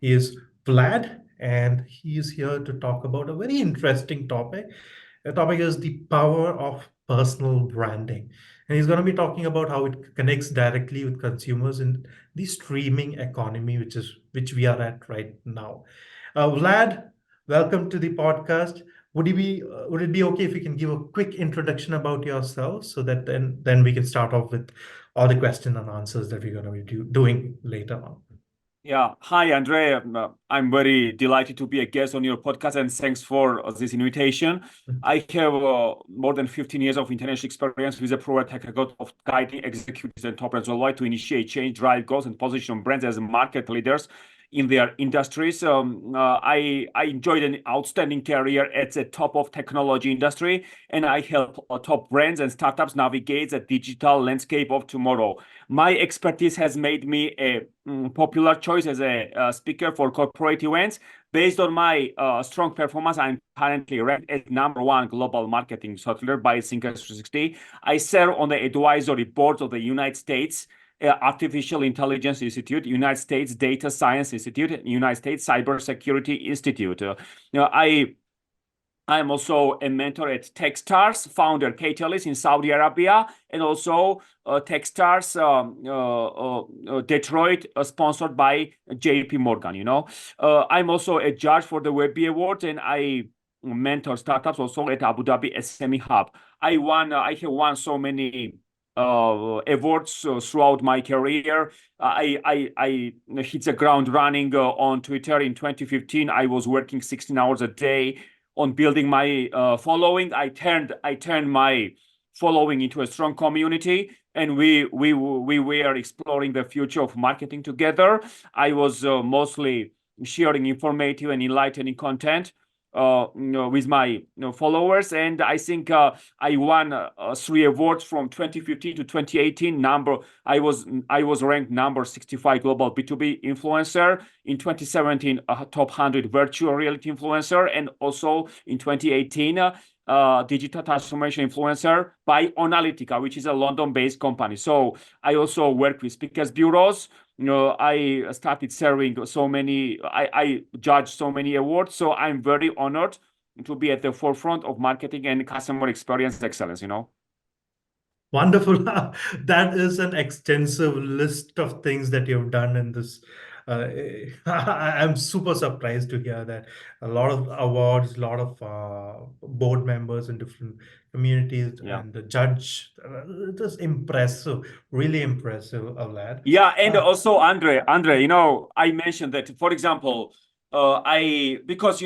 He is Vlad, and he is here to talk about a very interesting topic. The topic is the power of personal branding. And he's going to be talking about how it connects directly with consumers in the streaming economy, which we are at right now. Vlad, welcome to the podcast. Would it be okay if you can give a quick introduction about yourself so that then we can start off with all the question and answers that we're going to be doing later on? Yeah. Hi, Andre. I'm very delighted to be a guest on your podcast, and thanks for this invitation. I have more than 15 years of international experience with a proven track record of guiding executives and top brands worldwide to initiate change, drive growth, and position brands as market leaders in their industries. I enjoyed an outstanding career at the top of technology industry, and I help top brands and startups navigate the digital landscape of tomorrow. My expertise has made me a popular choice as a speaker for corporate events. Based on my strong performance, I'm currently ranked as #1 global marketing thought leader by Thinkers 360. I serve on the advisory board of the United States Artificial Intelligence Institute, United States Data Science Institute, United States Cybersecurity Institute. I am also a mentor at Techstars, founder Catalyst in Saudi Arabia, and also Techstars Detroit, sponsored by JP Morgan. I'm also a judge for the Webby Awards, and I mentor startups also at Abu Dhabi SME Hub. I have won so many awards throughout my career. I hit the ground running on Twitter in 2015. I was working 16 hours a day on building my following. I turned my following into a strong community, and we were exploring the future of marketing together. I was mostly sharing informative and enlightening content with my followers, and I think I won 3 awards from 2015 to 2018. I was ranked number 65 global B2B influencer in 2017, a top 100 virtual reality influencer, and also in 2018 digital transformation influencer by Analytica, which is a London-based company. So I also work with speakers bureaus. I started serving I judged so many awards. So I'm very honored to be at the forefront of marketing and customer experience excellence. Wonderful. That is an extensive list of things that you've done in this. I'm super surprised to hear that a lot of awards, a lot of board members in different communities, Yeah. and the judge. It is impressive, really impressive, lad. Yeah, and Uh, also Andre, I mentioned that, for example, because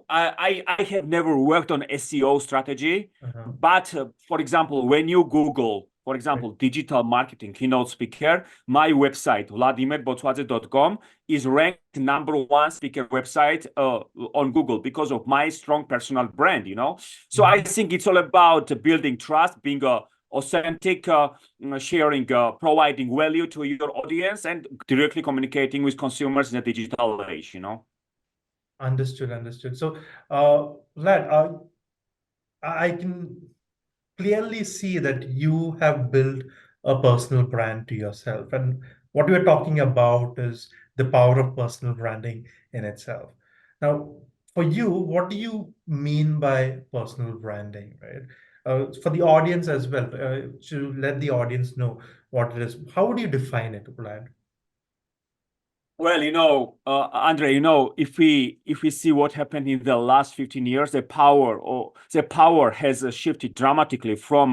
I have never worked on SEO strategy, uh-huh. but for example, when you Google, for Right. example, digital marketing keynote speaker, my website, vladimerbotsvadze.com, is ranked #1 speaker website on Google because of my strong personal brand. So I Mhm. think it's all about building trust, being a authentic, sharing, providing value to your audience, and directly communicating with consumers in a digital age. Understood, understood. So, lad, I can clearly see that you have built a personal brand to yourself. And what we're talking about is the power of personal branding in itself. Now, for you, what do you mean by personal branding, right? For the audience as well, to let the audience know what it is, how would you define it, Vlad? Well, Andre, if we see what happened in the last 15 years, the power has shifted dramatically from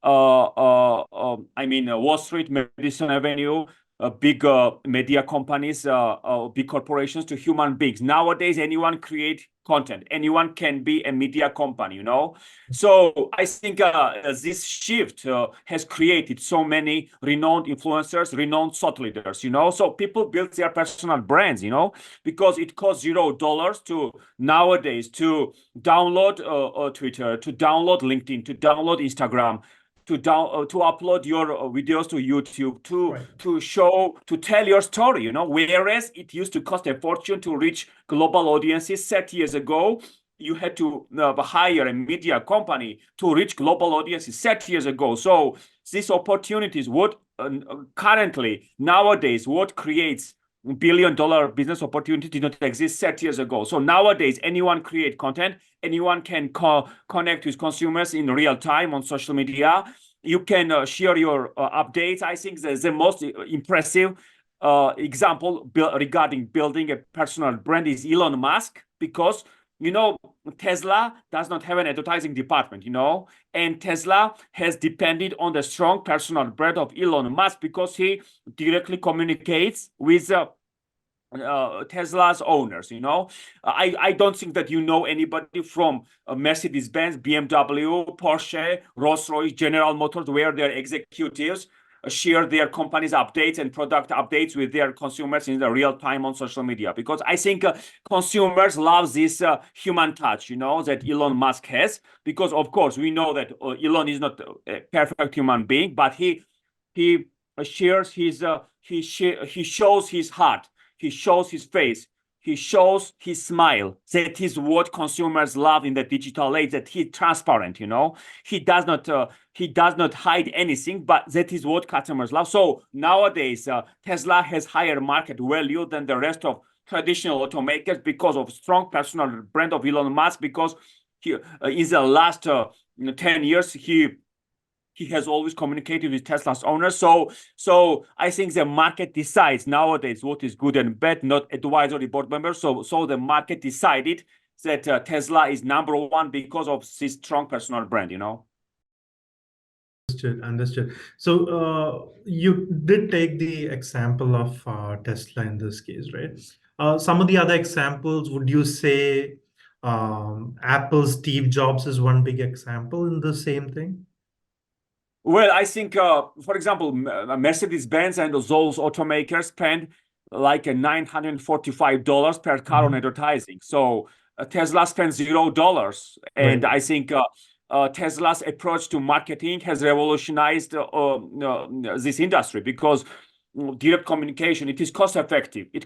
Wall Street, Madison Avenue, big media companies, big corporations, to human beings. Nowadays, anyone create content. Anyone can be a media company. So I think this shift has created so many renowned influencers, renowned thought leaders. So people build their personal brands, because it costs $0 to nowadays to download Twitter, to download LinkedIn, to download Instagram, to upload your videos to YouTube, Right. to tell your story. Whereas it used to cost a fortune to reach global audiences 30 years ago. You had to hire a media company to reach global audiences 30 years ago. So these opportunities, what currently nowadays, what creates billion-dollar business opportunity did not exist 30 years ago. So nowadays, anyone create content, anyone can connect with consumers in real time on social media. You can share your updates. I think the most impressive example regarding building a personal brand is Elon Musk, because Tesla does not have an advertising department, and Tesla has depended on the strong personal brand of Elon Musk because he directly communicates with Tesla's owners. I don't think that anybody from Mercedes-Benz, BMW, Porsche, Rolls-Royce, General Motors, where their executives share their company's updates and product updates with their consumers in the real time on social media, because I think consumers love this human touch, that Elon Musk has, because of course we know that Elon is not a perfect human being, but he shares his he shows his heart, he shows his face, he shows his smile. That is what consumers love in the digital age, that he's transparent. He does not hide anything, but that is what customers love. So nowadays Tesla has higher market value than the rest of traditional automakers because of strong personal brand of Elon Musk, because in the last 10 years he has always communicated with Tesla's owners. So I think the market decides nowadays what is good and bad, not advisory board members. So the market decided that Tesla is number one because of this strong personal brand. Understood. So you did take the example of Tesla in this case, right? Some of the other examples, would you say Apple's Steve Jobs is one big example in the same thing? Well, I think, for example, Mercedes-Benz and those automakers spend like $945 per car on advertising. So Tesla spends $0. And Right. I think Tesla's approach to marketing has revolutionized this industry, because direct communication, it is cost effective. It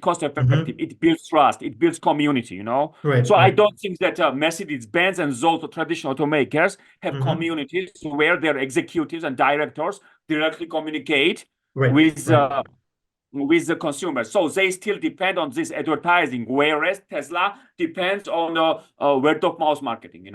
builds trust. It builds community. Right, So I right. don't think that Mercedes-Benz and those traditional automakers have communities where their executives and directors directly communicate Right, with right. with the consumer. So they still depend on this advertising, whereas Tesla depends on word of mouth marketing.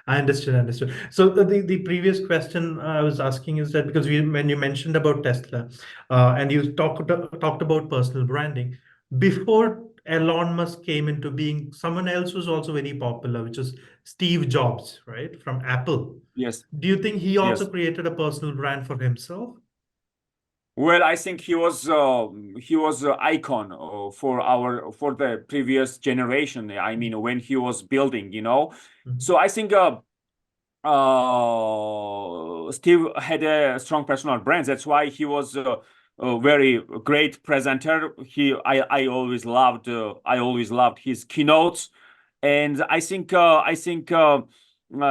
I understood, understood. So the previous question I was asking is that because when you mentioned about Tesla, and you talked about personal branding, before Elon Musk came into being, someone else was also very popular, which is Steve Jobs, right, from Apple. Yes, Do you think he also yes. created a personal brand for himself? Well, I think he was an icon for the previous generation. I mean, when he was building. Mhm. So I think Steve had a strong personal brand. That's why he was a very great presenter. I always loved his keynotes, and I think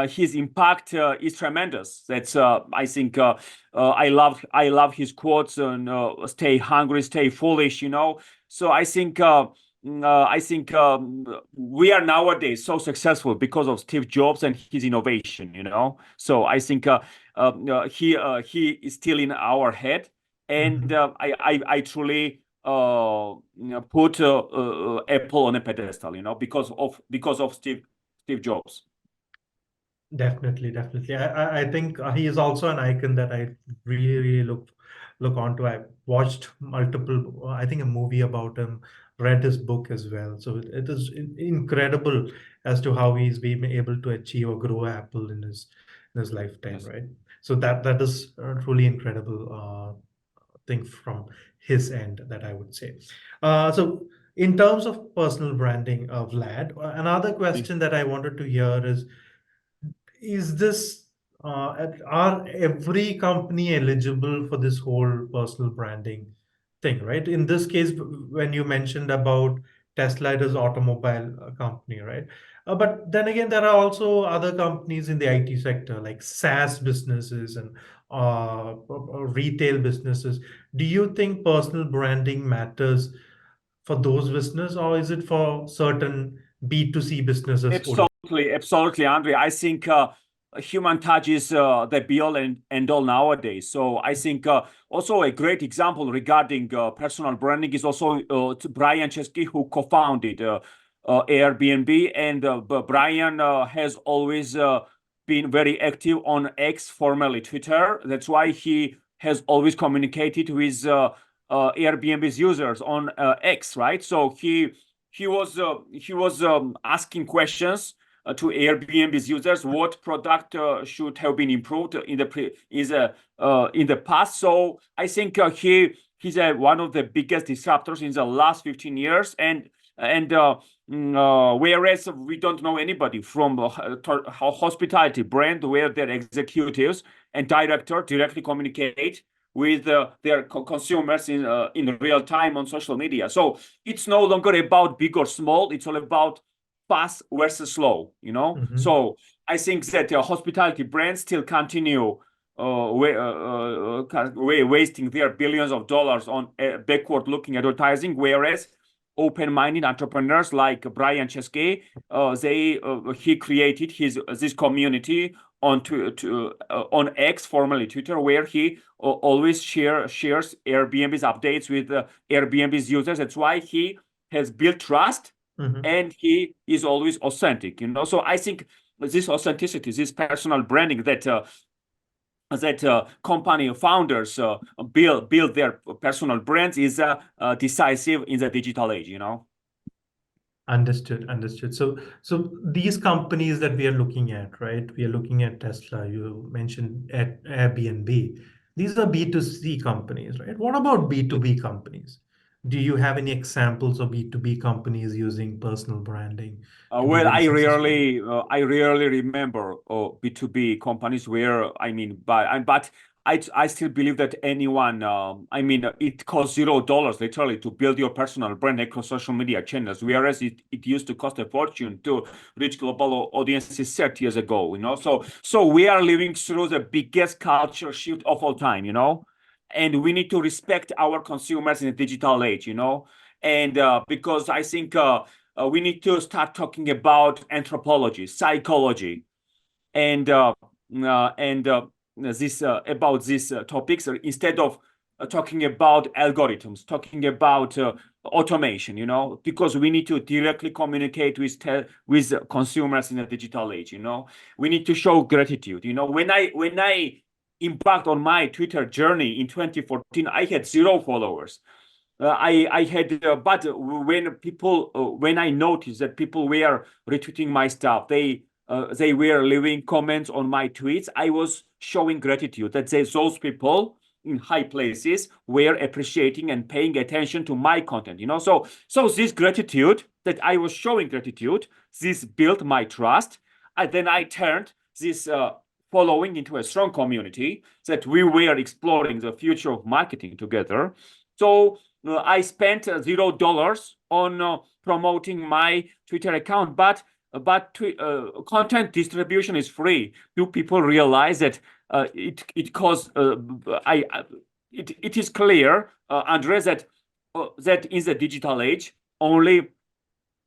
his impact is tremendous. That's I think I love his quotes on stay hungry, stay foolish. So I think we are nowadays so successful because of Steve Jobs and his innovation. So I think he is still in our head, and Mhm. I truly put Apple on a pedestal, because of Steve Jobs. Definitely, definitely. I think he is also an icon that I really, really look onto. I watched multiple, I think a movie about him, read his book as well. So it is incredible as to how he's been able to achieve or grow Apple in his lifetime, Yes. right? So that is a truly incredible thing from his end that I would say. So in terms of personal branding of Vlad, another question that I wanted to hear is this are every company eligible for this whole personal branding thing, right? In this case, when you mentioned about Tesla, it is automobile company, right? But then again, there are also other companies in the IT sector, like SaaS businesses and retail businesses. Do you think personal branding matters for those business, or is it for certain B2C businesses only? Absolutely, absolutely, Andre. I think human touch is the be all and end all nowadays. So I think also a great example regarding personal branding is also Brian Chesky, who co-founded Airbnb, and Brian has always been very active on X, formerly Twitter. That's why he has always communicated with Airbnb's users on X, right? So he was asking questions to Airbnb's users, what product should have been improved in the past. So I think he's one of the biggest disruptors in the last 15 years, and whereas we don't know anybody from a hospitality brand where their executives and director directly communicate with their consumers in real time on social media. So it's no longer about big or small. It's all about fast versus slow, you know? So I think that hospitality brands still continue wasting their billions of dollars on backward-looking advertising, whereas open-minded entrepreneurs like Brian Chesky, he created this community on X, formerly Twitter, where he always shares Airbnb's updates with Airbnb's users. That's why he has built trust, and he is always authentic. You know, so I think this authenticity, this personal branding that company founders build their personal brands is decisive in the digital age. You know. Understood, understood. So these companies that we are looking at, right? We are looking at Tesla, you mentioned at Airbnb. These are B2C companies, right? What about B2B companies? Do you have any examples of B2B companies using personal branding to be Well, very successful? I rarely remember B2B companies where but I still believe that anyone, it costs $0 literally to build your personal brand across social media channels, whereas it used to cost a fortune to reach global audiences 30 years ago, you know. So we are living through the biggest culture shift of all time, you know, and we need to respect our consumers in the digital age, you know, and because I think we need to start talking about anthropology, psychology, and this about these topics instead of talking about algorithms, talking about automation. You know, because we need to directly communicate with consumers in the digital age. You know, we need to show gratitude. You know, when I embarked on my Twitter journey in 2014, I had 0 followers. I had, but when I noticed that people were retweeting my stuff, they were leaving comments on my tweets. I was showing gratitude that those people in high places were appreciating and paying attention to my content. You know, so this gratitude that I was showing gratitude, this built my trust, and then I turned this. Following into a strong community that we were exploring the future of marketing together. So I spent $0 on promoting my Twitter account, but content distribution is free. Do people realize that it costs? It is clear, Andres, that in the digital age, only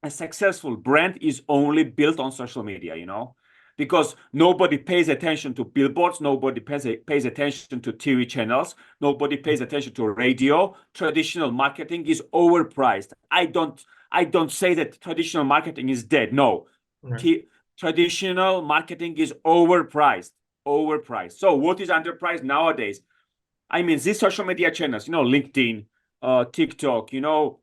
a successful brand is only built on social media. You know, because nobody pays attention to billboards, nobody pays attention to TV channels, nobody pays attention to radio. Traditional marketing is overpriced. I don't say that traditional marketing is dead. No. Right. Traditional marketing is overpriced. Overpriced. So what is underpriced nowadays? I mean, these social media channels, you know, LinkedIn, TikTok, you know,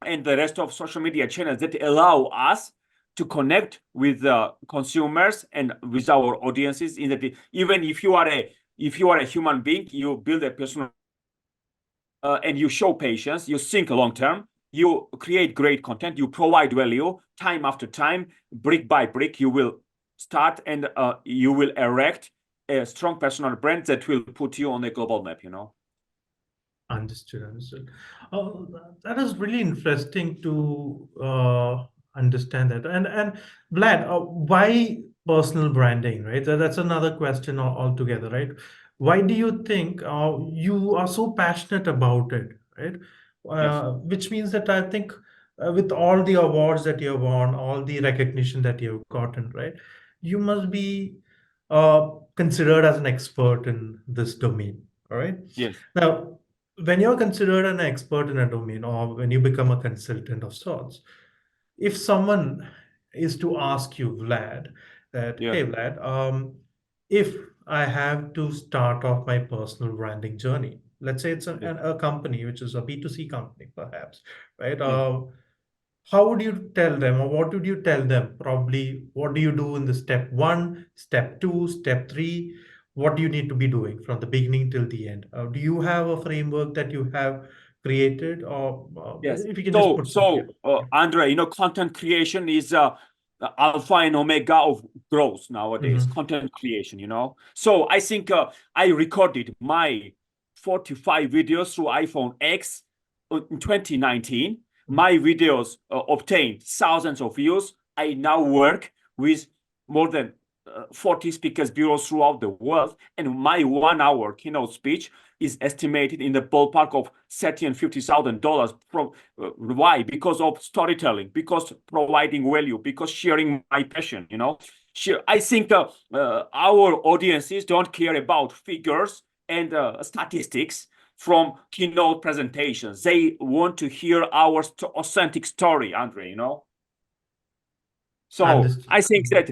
and the rest of social media channels that allow us to connect with the consumers and with our audiences in the even if you are a human being, you build a personal and you show patience, you think long term, you create great content, you provide value time after time, brick by brick, you will start and you will erect a strong personal brand that will put you on a global map, you know. Understood, understood. Oh, that is really interesting to understand that. And Vlad, why personal branding, right? That's another question altogether, right? Why do you think you are so passionate about it, right? Yes. Which means that I think with all the awards that you've won, all the recognition that you've gotten, right? You must be. considered as an expert in this domain. All right. Yes. Now, when you're considered an expert in a domain, or when you become a consultant of sorts, if someone is to ask you, Vlad, that, Yeah. hey, Vlad, if I have to start off my personal branding journey, let's say it's Yes. a company, which is a B2C company, perhaps, right? Yes. How would you tell them, or what would you tell them? Probably, what do you do in the step one, step two, step three? What do you need to be doing from the beginning till the end? Do you have a framework that you have created, or Yes. if you can just So, put some, yeah, so yeah. Andre, content creation is the alpha and omega of growth nowadays. Mhm. Content creation. So I think I recorded my 45 videos through iPhone X in 2019. My videos obtained thousands of views. I now work with more than 40 speakers bureaus throughout the world, and my 1 hour keynote speech is estimated in the ballpark of $30,000 and $50,000 from why? Because of storytelling, because providing value, because sharing my passion. I think our audiences don't care about figures and statistics from keynote presentations. They want to hear our authentic story, Andre. So Understood. I think that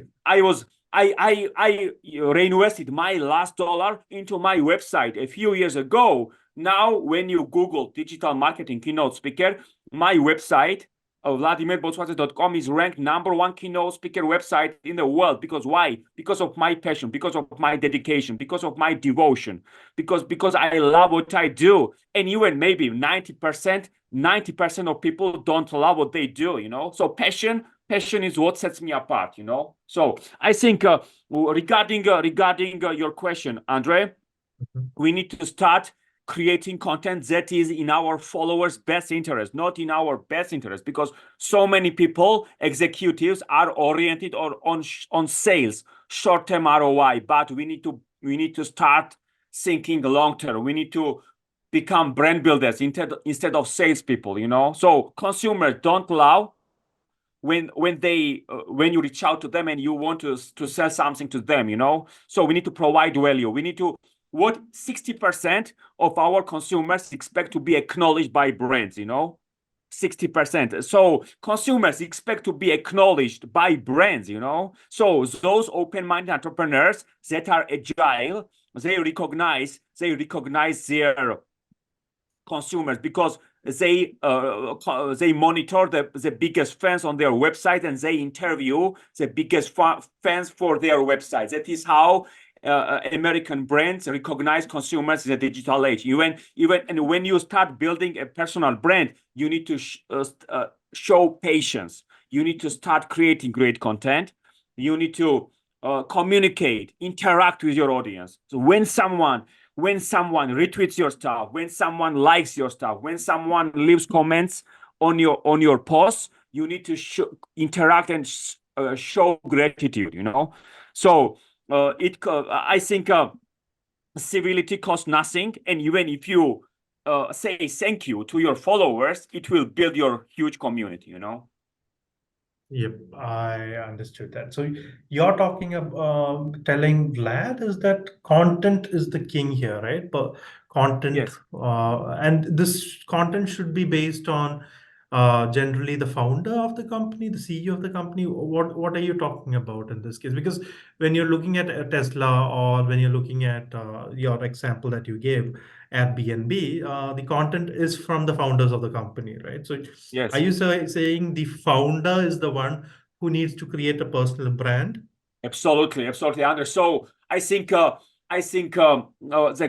I reinvested my last dollar into my website a few years ago. Now, when you Google digital marketing keynote speaker, my website, VladimirBotsvadze.com, is ranked #1 keynote speaker website in the world. Because why? Because of my passion, because of my dedication, because of my devotion, because I love what I do. And even maybe 90% of people don't love what they do. So passion is what sets me apart. So I think regarding your question, Andre, Mhm. we need to start creating content that is in our followers' best interest, not in our best interest, because so many people, executives, are oriented on sales, short-term ROI. But we need to start thinking long-term. We need to become brand builders instead of salespeople. So consumers don't love when you reach out to them and you want to sell something to them. So we need to provide value. We need to what 60% of our consumers expect to be acknowledged by brands. 60%. So consumers expect to be acknowledged by brands. So those open-minded entrepreneurs that are agile, they recognize their consumers, because they monitor the biggest fans on their website, and they interview the biggest fans for their websites. That is how American brands recognize consumers in the digital age. And when you start building a personal brand, you need to show patience. You need to start creating great content. You need to communicate, interact with your audience. So when someone retweets your stuff, when someone likes your stuff, when someone leaves comments on your posts, you need to interact and show gratitude. So I think civility costs nothing, and even if you say thank you to your followers, it will build your huge community. Yep, I understood that. So you're talking about telling Vlad is that content is the king here, right? But content, Yes. and this content should be based on generally the founder of the company, the CEO of the company. What are you talking about in this case? Because when you're looking at a Tesla, or when you're looking at your example that you gave, Airbnb, the content is from the founders of the company, right? So are Yes. you saying the founder is the one who needs to create a personal brand? Absolutely, absolutely, Anders. So I think the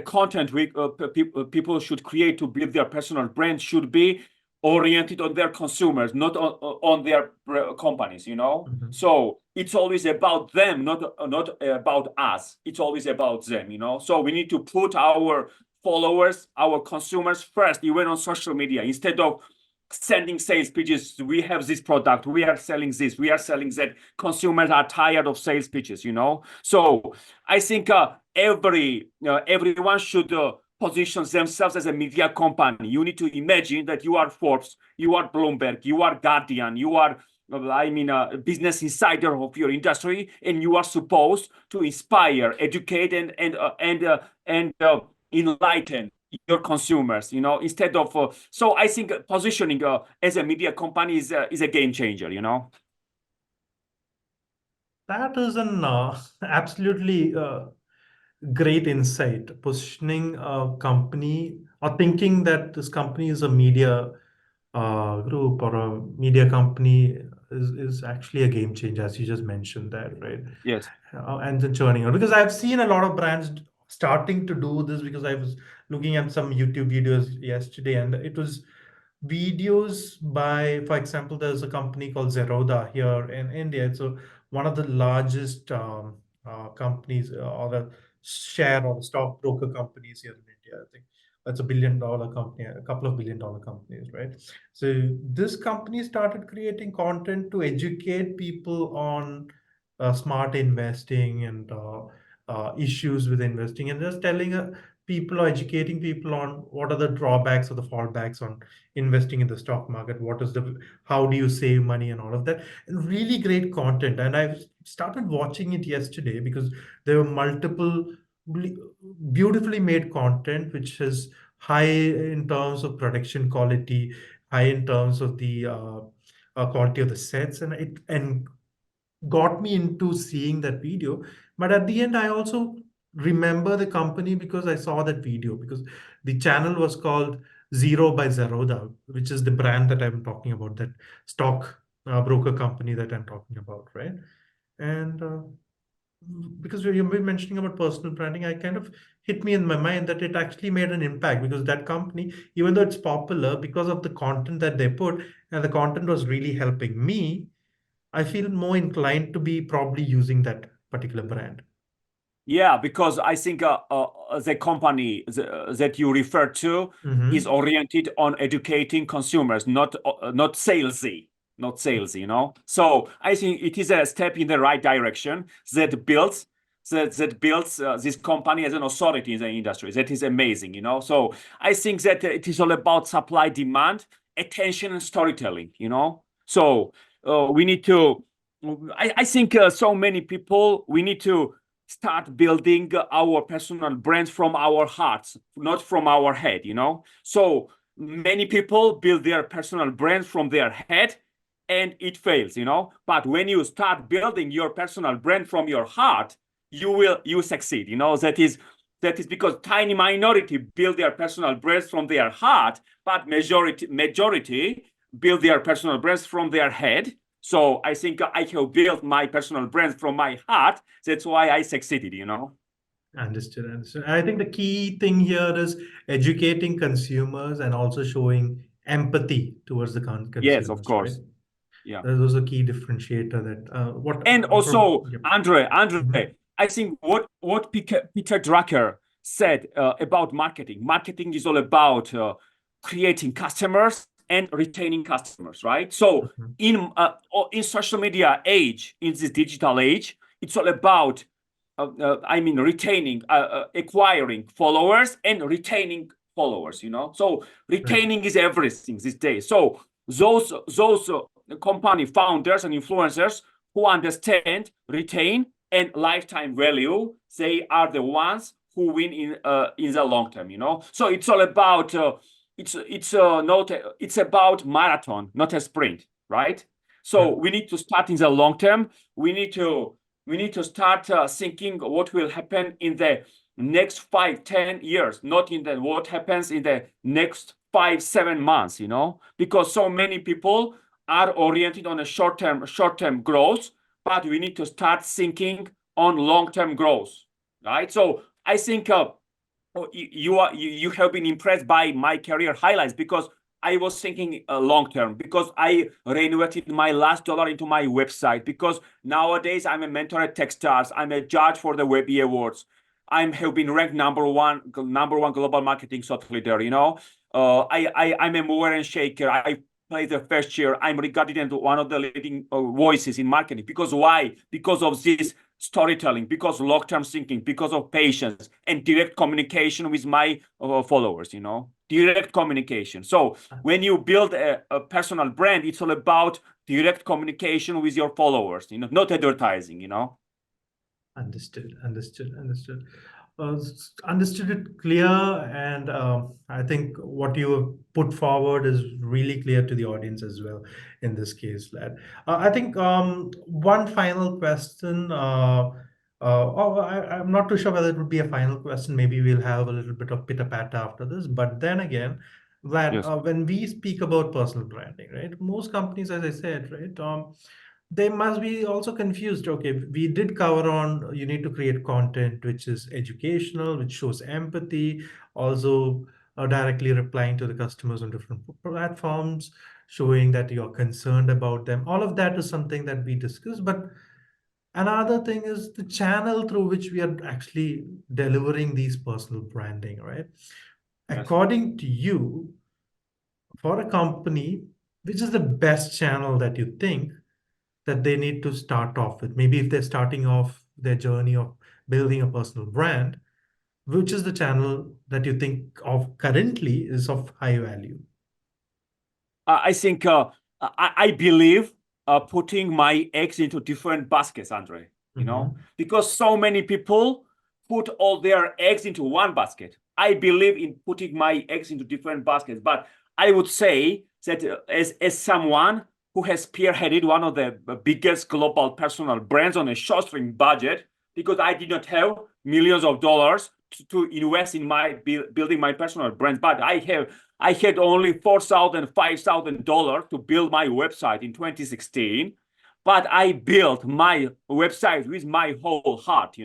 content people should create to build their personal brand should be oriented on their consumers, not on their companies. Mhm. So it's always about them, not about us. It's always about them. So we need to put our followers, our consumers first, even on social media, instead of sending sales pitches. We have this product, we are selling this, we are selling that. Consumers are tired of sales pitches. So I think everyone should position themselves as a media company. You need to imagine that you are Forbes, you are Bloomberg, you are Guardian, you are business insider of your industry, and you are supposed to inspire, educate, and enlighten your consumers. Instead of so I think positioning as a media company is a game changer. That is an absolutely great insight. Positioning a company or thinking that this company is a media group or a media company is actually a game changer, as you just mentioned that, right? Yes. And then churning out. Because I've seen a lot of brands starting to do this because I was looking at some YouTube videos yesterday and it was videos by, for example, there's a company called Zerodha here in India. It's one of the largest companies or the share or stockbroker companies here in India. I think that's $1 billion company, a couple of $1 billion companies, right? So this company started creating content to educate people on smart investing and issues with investing, and just telling people or educating people on what are the drawbacks or the fallbacks on investing in the stock market, what is the how do you save money and all of that. And really great content, and I've started watching it yesterday because there were multiple beautifully made content which is high in terms of production quality, high in terms of the quality of the sets, and it and got me into seeing that video. But at the end, I also remember the company because I saw that video, because the channel was called Zero by Zerodha, which is the brand that I'm talking about, that stock broker company that I'm talking about, right? And because you've been mentioning about personal branding, I kind of hit me in my mind that it actually made an impact, because that company, even though it's popular, because of the content that they put, and the content was really helping me, I feel more inclined to be probably using that particular brand. Yeah, because I think the company that you refer to is Mm-hmm. oriented on educating consumers, not salesy, not salesy. So I think it is a step in the right direction that builds this company as an authority in the industry. That is amazing. So I think that it is all about supply, demand, attention, and storytelling. So we need to. I think so many people, we need to start building our personal brands from our hearts, not from our head. So many people build their personal brands from their head and it fails. But when you start building your personal brand from your heart, you succeed. That is because tiny minority build their personal brands from their heart, but majority build their personal brands from their head. So I think I have built my personal brand from my heart. That's why I succeeded. Understood, understood. I think the key thing here is educating consumers and also showing empathy towards the Yes, of consumers, right? course. Yeah. That was a key differentiator that what And from also, yep. Andre, Mhm. I think what Peter Drucker said about marketing. Marketing is all about creating customers and retaining customers, right? So Mhm. in social media age, in this digital age, it's all about retaining, acquiring followers and retaining followers. So Right. retaining is everything these days. So those company founders and influencers who understand retain and lifetime value, they are the ones who win in the long term. So it's all about it's about marathon, not a sprint, right? So Yeah. we need to start in the long term. We need to start thinking what will happen in the next 5-10 years, not in the what happens in the next 5-7 months. Because so many people are oriented on a short term growth, but we need to start thinking on long-term growth, right? So I think you have been impressed by my career highlights because I was thinking long term, because I reinvested my last dollar into my website, because nowadays I'm a mentor at Techstars, I'm a judge for the Webby Awards, I have been ranked number one global marketing thought leader. I'm a mover and shaker. I play the first chair. I'm regarded as one of the leading voices in marketing. Because why? Because of this storytelling, because long-term thinking, because of patience and direct communication with my followers. direct communication. So when you build a personal brand, it's all about direct communication with your followers, not advertising, Understood, understood, understood. Understood it clear, and I think what you have put forward is really clear to the audience as well in this case, lad. I think one final question. I'm not too sure whether it would be a final question. Maybe we'll have a little bit of pitter patter after this. But then again, that Yes. when we speak about personal branding, right? Most companies, as I said, right, they must be also confused. Okay, we did cover on you need to create content which is educational, which shows empathy, also directly replying to the customers on different platforms, showing that you're concerned about them. All of that is something that we discuss. But another thing is the channel through which we are actually delivering these personal branding, right? Yes. According to you, for a company, which is the best channel that you think that they need to start off with? Maybe if they're starting off their journey of building a personal brand, which is the channel that you think of currently is of high value? I think I believe putting my eggs into different baskets, Andre, Mm-hmm. because so many people put all their eggs into one basket. I believe in putting my eggs into different baskets, but I would say that as someone who has spearheaded one of the biggest global personal brands on a shoestring budget, because I did not have millions of dollars to invest in my building my personal brand, but I had only $4,000, $5,000 to build my website in 2016, but I built my website with my whole heart,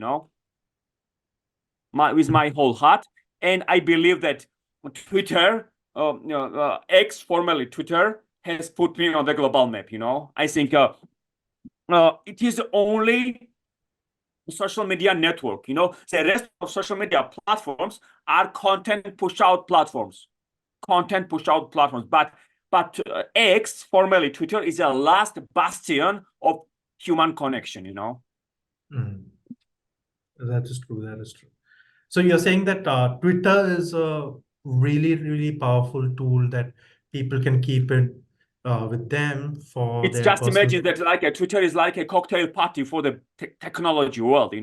with my whole heart. And I believe that Twitter, X, formerly Twitter, has put me on the global map. I think it is only social media network. The rest of social media platforms are content push out platforms. But X, formerly Twitter, is the last bastion of human connection. Mm. That is true. That is true. So you're saying that Twitter is a really, really powerful tool that people can keep it with them for It's their just personal. imagine that like a Twitter is like a cocktail party for the technology world,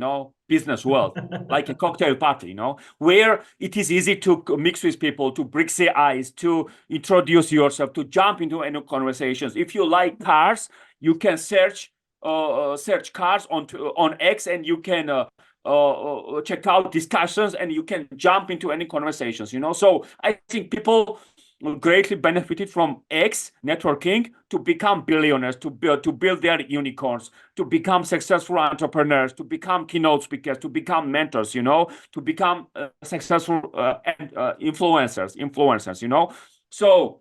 business world, like a cocktail party, where it is easy to mix with people, to break the ice, to introduce yourself, to jump into any conversations. If you like cars, you can search cars on X, and you can check out discussions, and you can jump into any conversations. So I think people greatly benefited from X networking to become billionaires, to build their unicorns, to become successful entrepreneurs, to become keynote speakers, to become mentors, to become successful influencers. So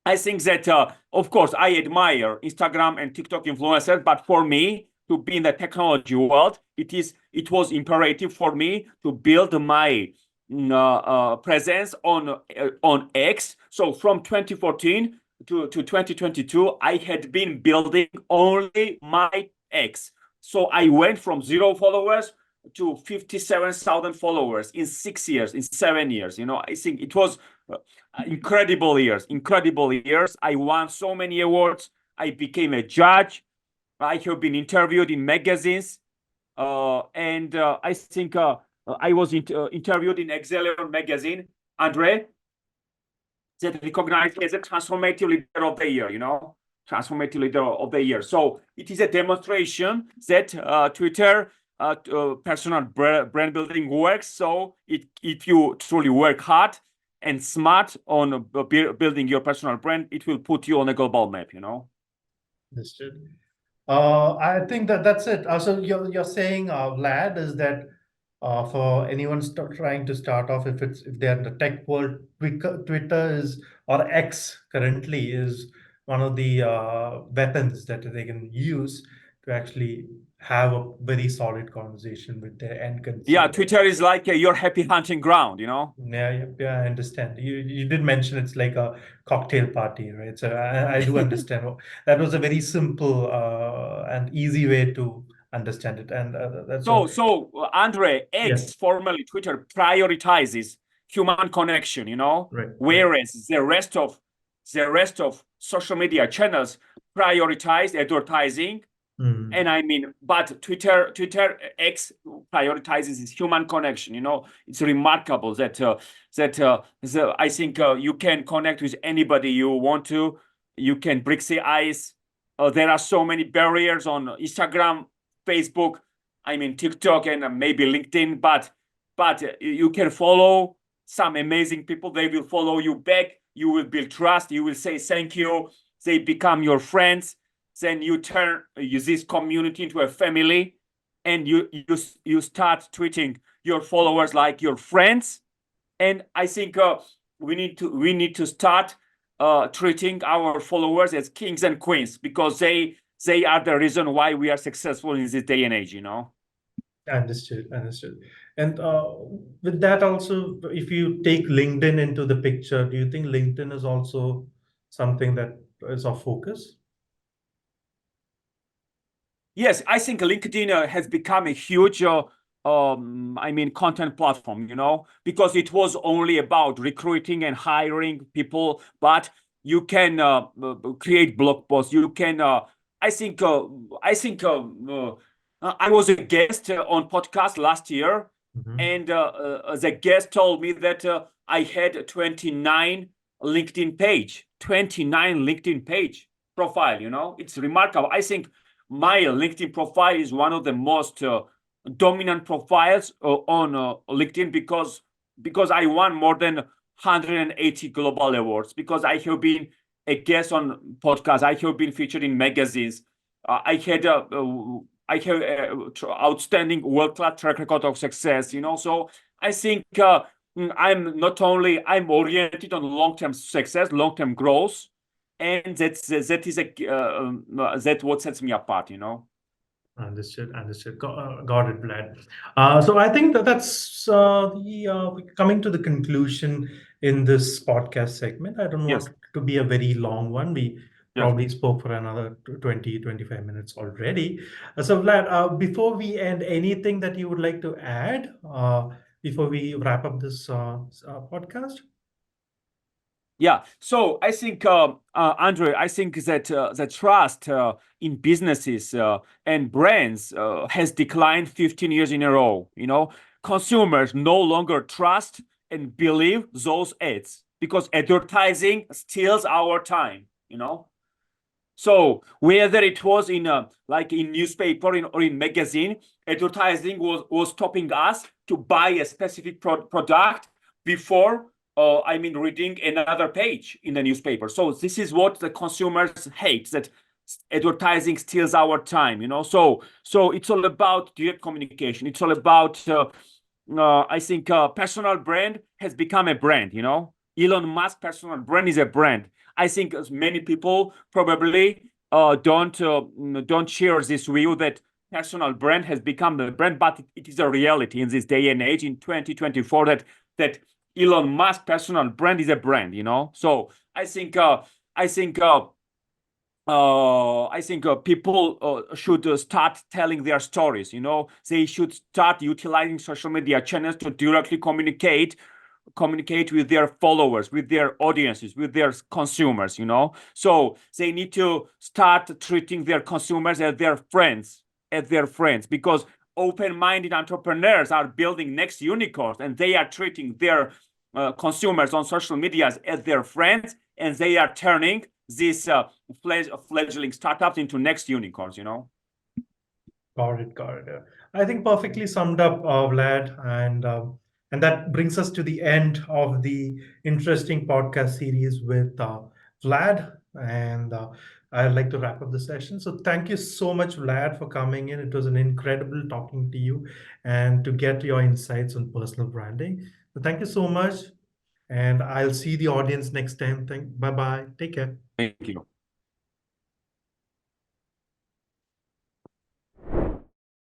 I think that, of course, I admire Instagram and TikTok influencers, but for me, to be in the technology world, it was imperative for me to build my presence on X. So from 2014 to 2022, I had been building only my X. So I went from 0 followers to 57,000 followers in 6 years, in 7 years. I think it was incredible years. I won so many awards. I became a judge. I have been interviewed in magazines, and I think I was interviewed in Excellion magazine, Andre, that recognized as a transformative leader of the year, transformative leader of the year. So it is a demonstration that Twitter personal brand building works. So if you truly work hard and smart on building your personal brand, it will put you on a global map. Understood. I think that that's it. So you're saying, Vlad, is that for anyone trying to start off, if they're in the tech world, Twitter is, or X currently is one of the weapons that they can use to actually have a very solid conversation with their end Yeah, consumer. Twitter is like your happy hunting ground. Yeah, yeah, yeah, I understand. You did mention it's like a cocktail party, right? So I do understand. That was a very simple and easy way to understand it, and that's So, what. so Andre, Yes. X, formerly Twitter, prioritizes human connection, you know. Right, right. Whereas the rest of social media channels prioritize advertising. And I mean, but Twitter X prioritizes this human connection. You know, it's remarkable that I think you can connect with anybody you want to. You can break the ice. There are so many barriers on Instagram, Facebook, I mean TikTok, and maybe LinkedIn. But you can follow some amazing people. They will follow you back. You will build trust. You will say thank you. They become your friends. Then you turn this community into a family, and you start treating your followers like your friends. And I think we need to start treating our followers as kings and queens, because they are the reason why we are successful in this day and age, you know. Understood, understood. And with that also, if you take LinkedIn into the picture, do you think LinkedIn is also something that is of focus? Yes, I think LinkedIn has become a huge, I mean, content platform, you know, because it was only about recruiting and hiring people, but you can create blog posts. You can, I think, I was a guest on podcast last year, and the guest told me that I had 29 LinkedIn page profile. You know, it's remarkable. I think my LinkedIn profile is one of the most dominant profiles on LinkedIn, because I won more than 180 global awards, because I have been a guest on podcasts. I have been featured in magazines. I have outstanding world-class track record of success, you know. So I think I'm oriented on long-term success, long-term growth, and that what sets me apart, you know. Understood, understood. Got it, Vlad. So I think that's coming to the conclusion in this podcast segment. I don't want Yes, it to be a very long one. We yes. probably spoke for another 20, 25 minutes already. So Vlad, before we end, anything that you would like to add before we wrap up this podcast? Yeah, so I think, Andre, I think that the trust in businesses and brands has declined 15 years in a row. You know, consumers no longer trust and believe those ads, because advertising steals our time. You know, so whether it was in like in newspaper or in magazine, advertising was stopping us to buy a specific product before I mean reading another page in the newspaper. So this is what the consumers hate, that advertising steals our time, you know. So it's all about direct communication. It's all about I think personal brand has become a brand, you know. Elon Musk personal brand is a brand. I think many people probably don't share this view that personal brand has become the brand, but it is a reality in this day and age in 2024 that Elon Musk personal brand is a brand, you know. So I think people should start telling their stories. You know, they should start utilizing social media channels to directly communicate with their followers, with their audiences, with their consumers, you know. So they need to start treating their consumers as their friends, because open-minded entrepreneurs are building next unicorns, and they are treating their consumers on social media as their friends, and they are turning these fledgling startups into next unicorns, you know. Got it, got it. I think perfectly summed up, Vlad, and that brings us to the end of the interesting podcast series with Vlad. And I'd like to wrap up the session. So thank you so much, Vlad, for coming in. It was an incredible talking to you and to get your insights on personal branding. So thank you so much, and I'll see the audience next time. Bye bye. Take care. Thank you.